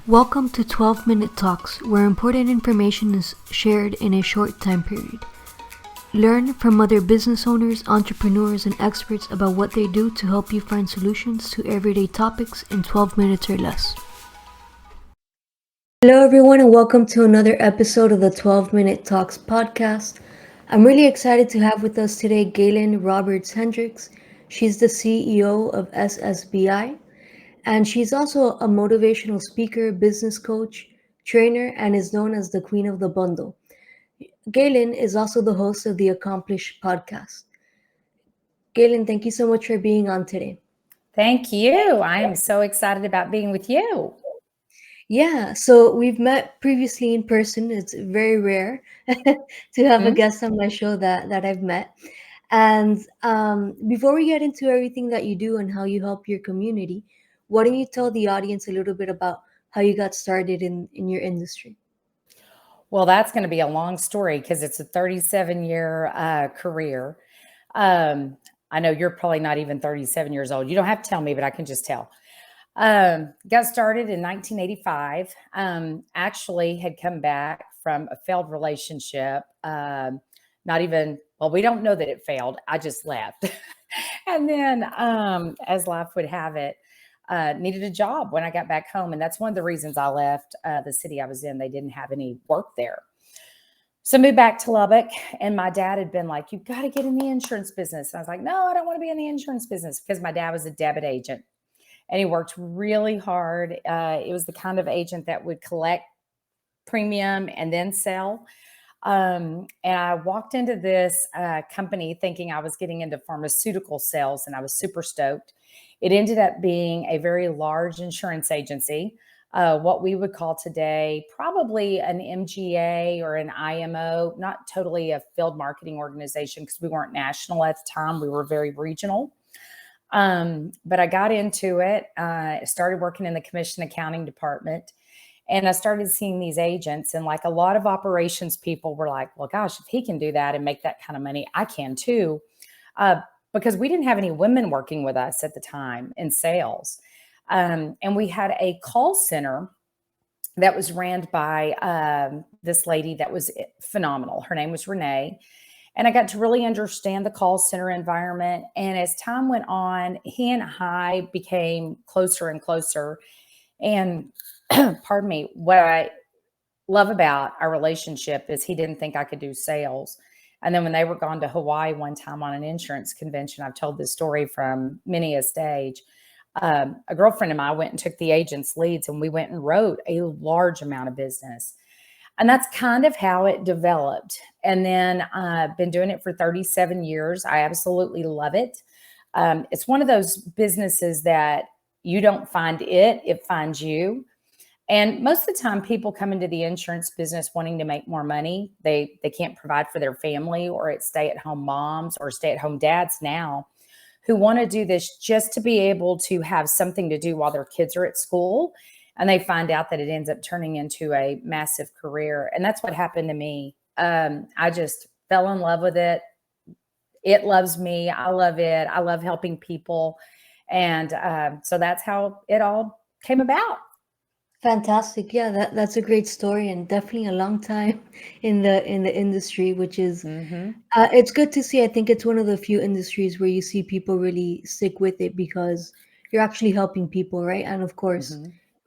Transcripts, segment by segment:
Welcome to 12-Minute Talks, where important information is shared in a short time period. Learn from other business owners, entrepreneurs, and experts about what they do to help you find solutions to everyday topics in 12 minutes or less. Hello, everyone, and welcome to another episode of the 12-Minute Talks podcast. I'm really excited to have with us today Gaylan Roberts Hendricks. She's the CEO of SSBI. And she's also a motivational speaker, business coach, trainer, and is known as the Queen of the Bundle. Gaylan is also the host of the Accomplished podcast. Gaylan, thank you so much for being on today. Thank you. I am so excited about being with you. Yeah, so we've met previously in person. It's very rare to have a guest on my show that I've met. And before we get into everything that you do and how you help your community, why don't you tell the audience a little bit about how you got started in your industry? Well, that's going to be a long story because it's a 37-year career. I know you're probably not even 37 years old. You don't have to tell me, but I can just tell. Got started in 1985. Actually had come back from a failed relationship. We don't know that it failed. I just left. And then, as life would have it, needed a job when I got back home. And that's one of the reasons I left the city I was in. They didn't have any work there. So I moved back to Lubbock, and my dad had been like, "You've got to get in the insurance business." And I was like, "No, I don't want to be in the insurance business," because my dad was a debit agent and he worked really hard. It was the kind of agent that would collect premium and then sell. And I walked into this company thinking I was getting into pharmaceutical sales, and I was super stoked. It ended up being a very large insurance agency, what we would call today probably an MGA or an IMO, not totally a field marketing organization because we weren't national at the time. We were very regional. But I got into it, started working in the commission accounting department. And I started seeing these agents, and like a lot of operations people were like, well, gosh, if he can do that and make that kind of money, I can too. Because we didn't have any women working with us at the time in sales. And we had a call center that was ran by this lady that was phenomenal. Her name was Renee. And I got to really understand the call center environment. And as time went on, he and I became closer and closer. And pardon me, what I love about our relationship is he didn't think I could do sales. And then when they were gone to Hawaii one time on an insurance convention, I've told this story from many a stage. A girlfriend of mine went and took the agent's leads, and we went and wrote a large amount of business. And that's kind of how it developed. And then I've been doing it for 37 years. I absolutely love it. It's one of those businesses that you don't find it finds you. And most of the time people come into the insurance business wanting to make more money. They can't provide for their family, or it's stay-at-home moms or stay-at-home dads now who want to do this just to be able to have something to do while their kids are at school. And they find out that it ends up turning into a massive career. And that's what happened to me. I just fell in love with it. It loves me. I love it. I love helping people. And so that's how it all came about. Fantastic. Yeah, that's a great story and definitely a long time in the industry, which is it's good to see. I think it's one of the few industries where you see people really stick with it because you're actually helping people, right? And of course,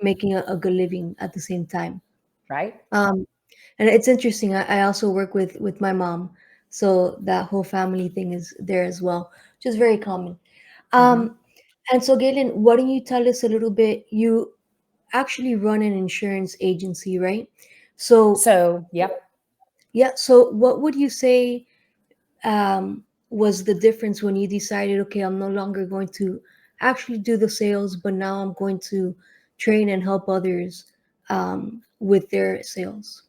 making a good living at the same time. Right. Um, and it's interesting. I also work with my mom, so that whole family thing is there as well, which is very common. Mm-hmm. Um, and so, Galen, why don't you tell us a little bit? You actually run an insurance agency, right? So, So, yep. yeah. So, what would you say was the difference when you decided, okay, I'm no longer going to actually do the sales, but now I'm going to train and help others with their sales?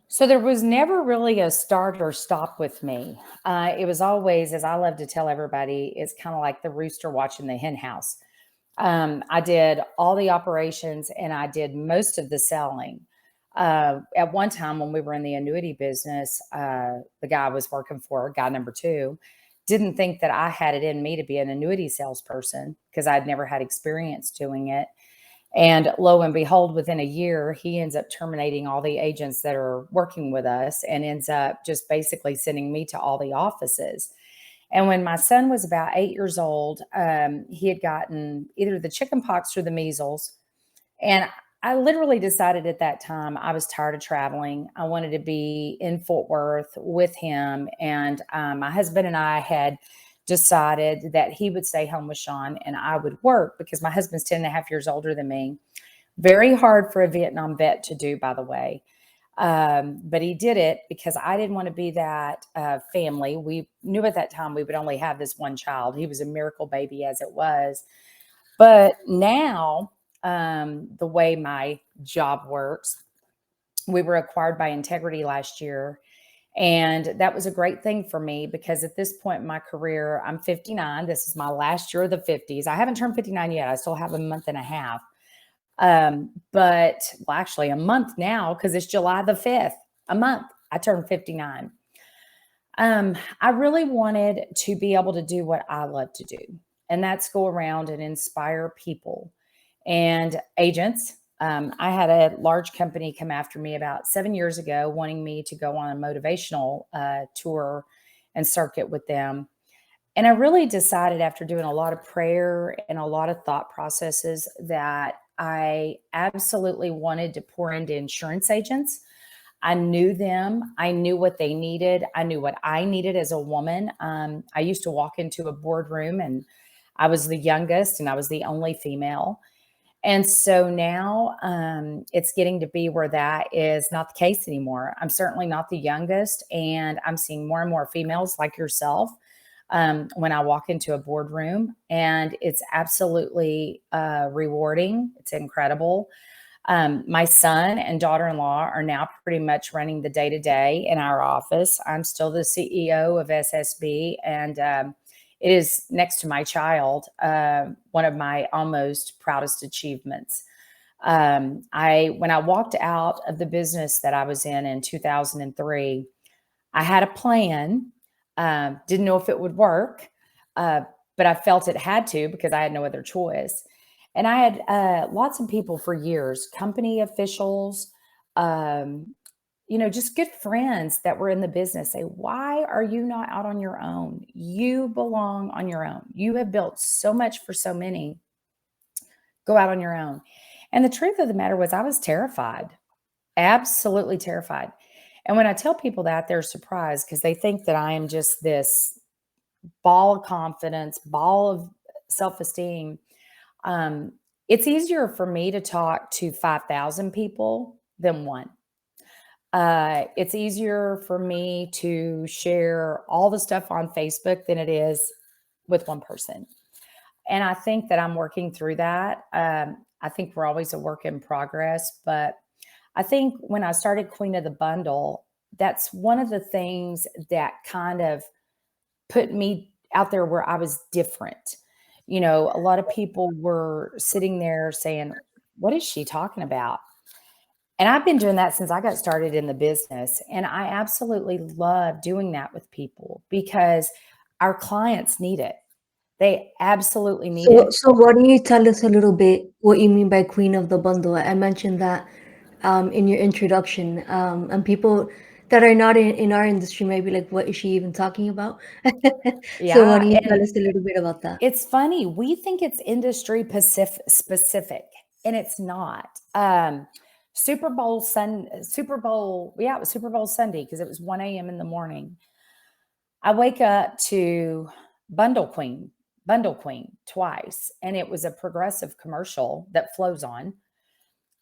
So there was never really a start or stop with me. It was always, as I love to tell everybody, it's kind of like the rooster watching the hen house. I did all the operations and I did most of the selling. At one time when we were in the annuity business, the guy I was working for, guy number two, didn't think that I had it in me to be an annuity salesperson because I'd never had experience doing it. And lo and behold, within a year, he ends up terminating all the agents that are working with us and ends up just basically sending me to all the offices. And when my son was about 8 years old, he had gotten either the chicken pox or the measles. And I literally decided at that time I was tired of traveling. I wanted to be in Fort Worth with him. And my husband and I had decided that he would stay home with Sean and I would work because my husband's 10 and a half years older than me. Very hard for a Vietnam vet to do, by the way. But he did it because I didn't want to be that family. We knew at that time we would only have this one child. He was a miracle baby as it was. But now, the way my job works, we were acquired by Integrity last year. And that was a great thing for me because at this point in my career, I'm 59. This is my last year of the 50s. I haven't turned 59 yet. I still have a month and a half. But well, actually a month now because it's July the 5th, a month. I turned 59. I really wanted to be able to do what I love to do, and that's go around and inspire people and agents. I had a large company come after me about 7 years ago, wanting me to go on a motivational tour and circuit with them. And I really decided after doing a lot of prayer and a lot of thought processes that I absolutely wanted to pour into insurance agents. I knew them. I knew what they needed. I knew what I needed as a woman. I used to walk into a boardroom and I was the youngest and I was the only female. And so now it's getting to be where that is not the case anymore. I'm certainly not the youngest, and I'm seeing more and more females like yourself when I walk into a boardroom, and it's absolutely rewarding. It's incredible. My son and daughter-in-law are now pretty much running the day-to-day in our office. I'm still the CEO of SSB, and it is next to my child, one of my almost proudest achievements. When I walked out of the business that I was in 2003, I had a plan. Didn't know if it would work, but I felt it had to because I had no other choice. And I had lots of people for years, company officials, um, just good friends that were in the business say, why are you not out on your own? You belong on your own. You have built so much for so many. Go out on your own. And the truth of the matter was, I was terrified, absolutely terrified. And when I tell people that, they're surprised because they think that I am just this ball of confidence, ball of self esteem. Um, it's easier for me to talk to 5,000 people than one. It's easier for me to share all the stuff on Facebook than it is with one person. And I think that I'm working through that. I think we're always a work in progress, but I think when I started Queen of the Bundle, that's one of the things that kind of put me out there where I was different. A lot of people were sitting there saying, what is she talking about? And I've been doing that since I got started in the business. And I absolutely love doing that with people because our clients need it. They absolutely need So, it. so why don't you tell us a little bit what you mean by Queen of the Bundle? I mentioned that in your introduction, and people that are not in our industry may be like, what is she even talking about? So why Yeah. don't you tell And us a little bit about that? it's funny. We think it's industry specific, and it's not. Super Bowl, yeah, it was Super Bowl Sunday because it was 1 a.m. in the morning. I wake up to Bundle Queen, Bundle Queen twice, and it was a Progressive commercial that flows on.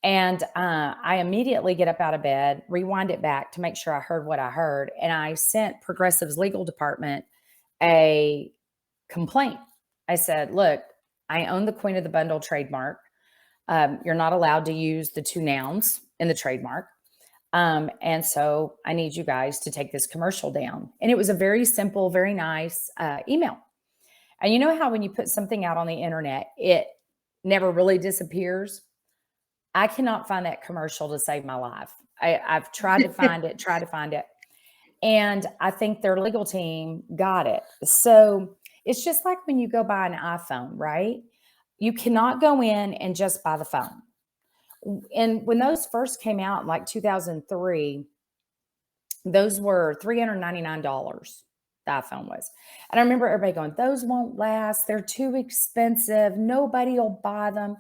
And I immediately get up out of bed, rewind it back to make sure I heard what I heard. And I sent Progressive's legal department a complaint. I said, look, I own the Queen of the Bundle trademark. You're not allowed to use the two nouns in the trademark. And so I need you guys to take this commercial down. And it was a very simple, very nice email. And you know how when you put something out on the internet, it never really disappears? I cannot find that commercial to save my life. I've tried to find it, tried to find it. And I think their legal team got it. So it's just like when you go buy an iPhone, right? you cannot go in and just buy the phone. And when those first came out, like 2003, those were $399. The iPhone was. And I remember everybody going, those won't last. They're too expensive. Nobody will buy them.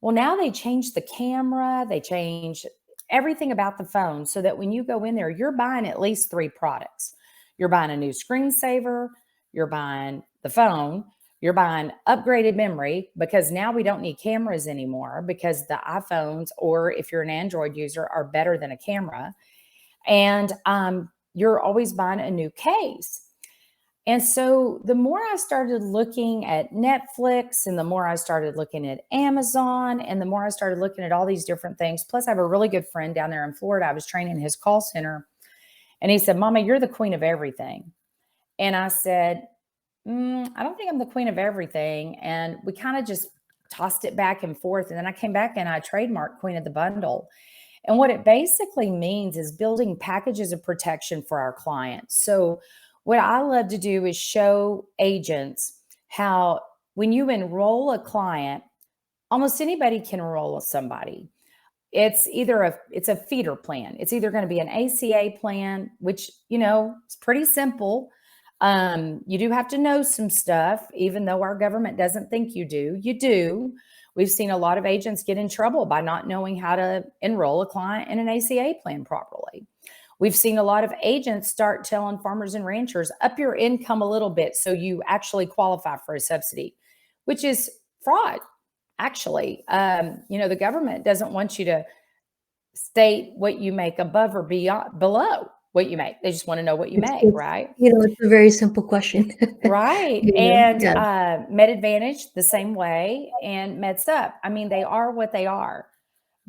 Well, now they changed the camera. They changed everything about the phone so that when you go in there, you're buying at least 3 products. You're buying a new screensaver. You're buying the phone. You're buying upgraded memory, because now we don't need cameras anymore, because the iPhones, or if you're an Android user, are better than a camera. And you're always buying a new case. And so the more I started looking at Netflix, and the more I started looking at Amazon, and the more I started looking at all these different things, plus I have a really good friend down there in Florida. I was training his call center, and he said, Mama, you're the queen of everything. And I said, I don't think I'm the queen of everything. And we kind of just tossed it back and forth. And then I came back and I trademarked Queen of the Bundle. And what it basically means is building packages of protection for our clients. So what I love to do is show agents how when you enroll a client, almost anybody can enroll somebody. It's a feeder plan. It's either going to be an ACA plan, which, it's pretty simple. You do have to know some stuff, even though our government doesn't think you do. You do. We've seen a lot of agents get in trouble by not knowing how to enroll a client in an ACA plan properly. We've seen a lot of agents start telling farmers and ranchers, up your income a little bit so you actually qualify for a subsidy, which is fraud, actually. The government doesn't want you to state what you make above or below what you make. They just want to know what you make, It's right? it's a very simple question. Right. And Yeah. Med Advantage, the same way, and MedSup. I mean, they are what they are.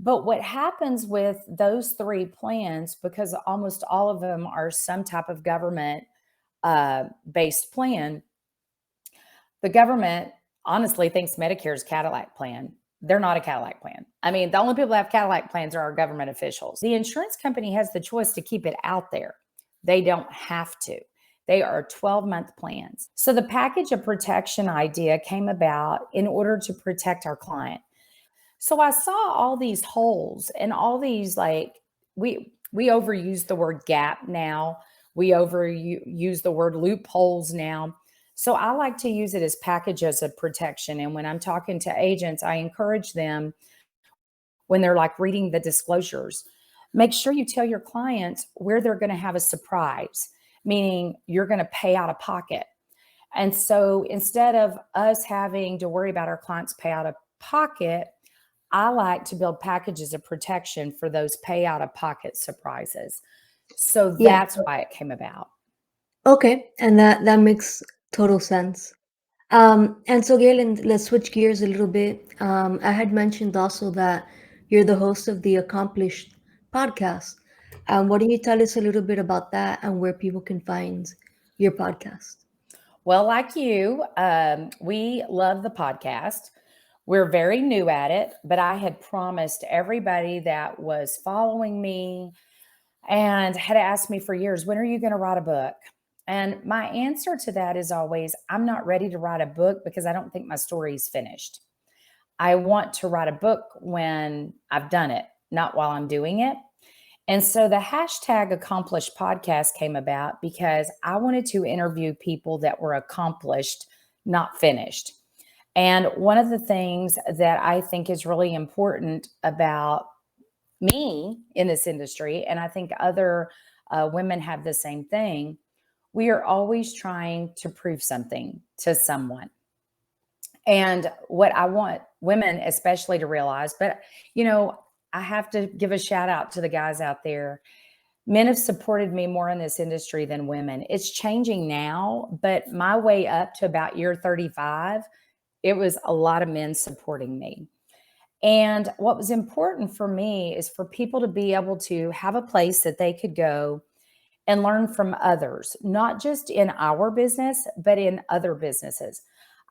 But what happens with those 3 plans, because almost all of them are some type of government based plan, the government honestly thinks Medicare is Cadillac plan. They're not a Cadillac plan. I mean, the only people that have Cadillac plans are our government officials. The insurance company has the choice to keep it out there. They don't have to. They are 12-month plans. So the package of protection idea came about in order to protect our client. So I saw all these holes and all these, like, we overuse the word gap now. We overuse the word loopholes now. So I like to use it as packages of protection. And when I'm talking to agents, I encourage them, when they're like reading the disclosures, make sure you tell your clients where they're going to have a surprise, meaning you're going to pay out of pocket. And so instead of us having to worry about our clients pay out of pocket, I like to build packages of protection for those pay out of pocket surprises. So Yeah. that's why it came about. Okay. And that makes total sense. And so, Galen, let's switch gears a little bit. I had mentioned also that you're the host of the Accomplished podcast. Why don't you tell us a little bit about that and where people can find your podcast? Well, like you, we love the podcast. We're very new at it, but I had promised everybody that was following me and had asked me for years, when are you going to write a book? And my answer to that is always, I'm not ready to write a book because I don't think my story is finished. I want to write a book when I've done it, not while I'm doing it. And so the hashtag accomplished podcast came about because I wanted to interview people that were accomplished, not finished. And one of the things that I think is really important about me in this industry, and I think other women have the same thing, we are always trying to prove something to someone. And what I want women especially to realize, but I have to give a shout out to the guys out there. Men have supported me more in this industry than women. It's changing now, but my way up to about year 35, it was a lot of men supporting me. And what was important for me is for people to be able to have a place that they could go and learn from others, not just in our business, but in other businesses.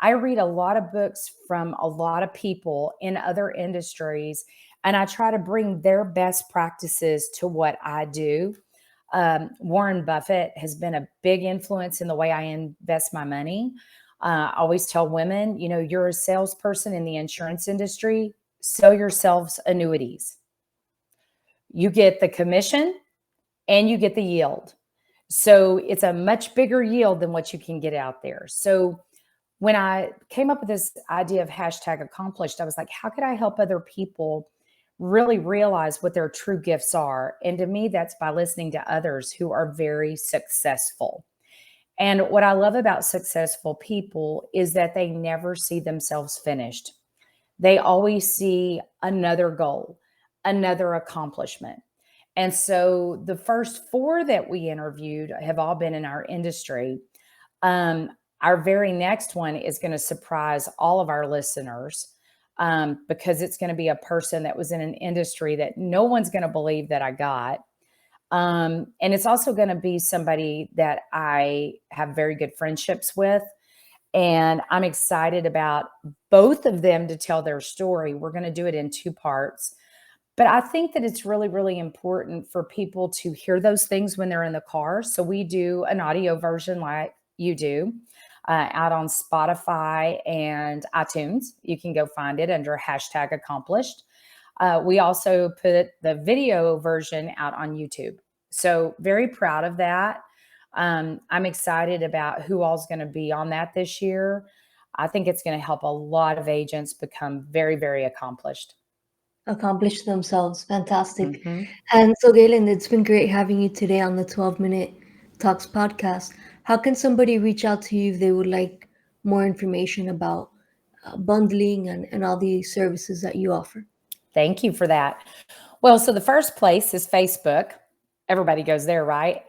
I read a lot of books from a lot of people in other industries, and I try to bring their best practices to what I do. Warren Buffett has been a big influence in the way I invest my money. I always tell women, you're a salesperson in the insurance industry, sell yourselves annuities. You get the commission and you get the yield. So it's a much bigger yield than what you can get out there. So when I came up with this idea of #accomplished, I was like, how could I help other people really realize what their true gifts are? And to me, that's by listening to others who are very successful. And what I love about successful people is that they never see themselves finished. They always see another goal, another accomplishment. And so the first 4 that we interviewed have all been in our industry. Our very next one is going to surprise all of our listeners, because it's going to be a person that was in an industry that no one's going to believe that I got. And it's also going to be somebody that I have very good friendships with. And I'm excited about both of them to tell their story. We're going to do it in 2 parts. But I think that it's really, really important for people to hear those things when they're in the car. So we do an audio version like you do, out on Spotify and iTunes. You can go find it under #accomplished. We also put the video version out on YouTube. So very proud of that. I'm excited about who all's going to be on that this year. I think it's going to help a lot of agents become very, very accomplished. Accomplish themselves. Fantastic. hmm And so, Gaylan, it's been great having you today on the 12-Minute Talks podcast. How can somebody reach out to you if they would like more information about bundling and all the services that you offer? Thank you for that. Well, so the first place is Facebook. Everybody goes there, right?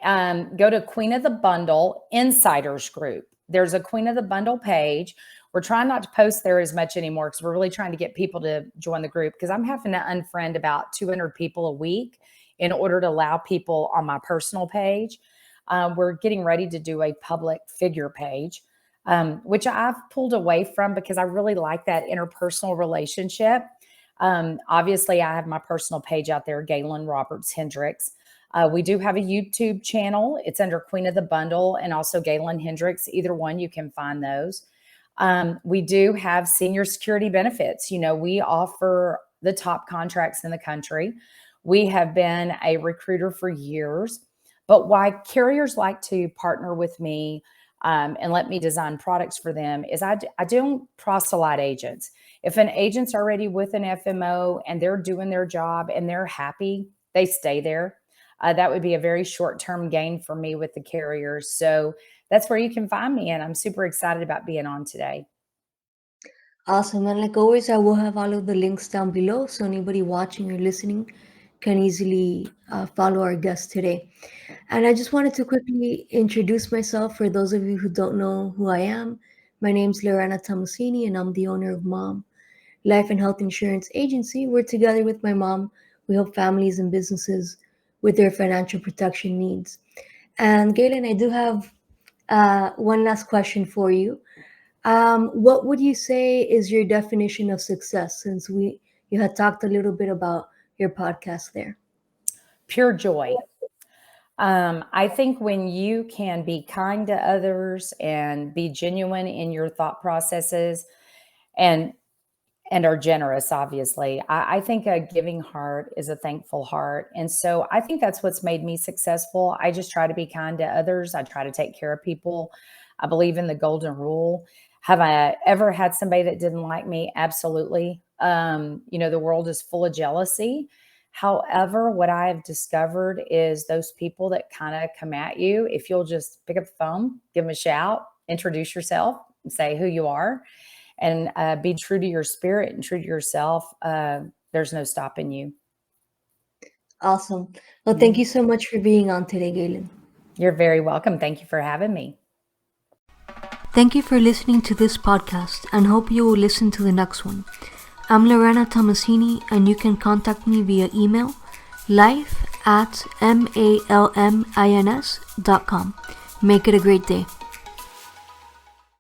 Go to Queen of the Bundle Insiders Group. There's a Queen of the Bundle page. We're trying not to post there as much anymore because we're really trying to get people to join the group, because I'm having to unfriend about 200 people a week in order to allow people on my personal page. We're getting ready to do a public figure page, which I've pulled away from because I really like that interpersonal relationship. Obviously, I have my personal page out there, Gaylan Roberts Hendricks. We do have a YouTube channel. It's under Queen of the Bundle and also Gaylan Hendricks. Either one, you can find those. We do have senior security benefits. We offer the top contracts in the country. We have been a recruiter for years, but why carriers like to partner with me and let me design products for them is I don't proselyte agents. If an agent's already with an FMO and they're doing their job and they're happy, they stay there. That would be a very short-term gain for me with the carriers. So that's where you can find me. And I'm super excited about being on today. Awesome. And like always, I will have all of the links down below so anybody watching or listening can easily follow our guest today. And I just wanted to quickly introduce myself for those of you who don't know who I am. My name's Lorena Tomasini, and I'm the owner of Mom Life and Health Insurance Agency. We're together with my mom. We help families and businesses with their financial protection needs. And Gaylan, I do have one last question for you. What would you say is your definition of success, since you had talked a little bit about your podcast there? Pure joy. I think when you can be kind to others and be genuine in your thought processes and are generous, obviously, I think a giving heart is a thankful heart. And so I think that's what's made me successful. I just try to be kind to others. I try to take care of people. I believe in the golden rule. Have I ever had somebody that didn't like me? Absolutely. The world is full of jealousy. However, what I have discovered is those people that kind of come at you, if you'll just pick up the phone, give them a shout, introduce yourself, and say who you are, and be true to your spirit and true to yourself, there's no stopping you. Awesome. Well, thank you so much for being on today, Gaylan. You're very welcome. Thank you for having me. Thank you for listening to this podcast, and hope you will listen to the next one. I'm Lorena Tomasini, and you can contact me via email, life@malmins.com. Make it a great day.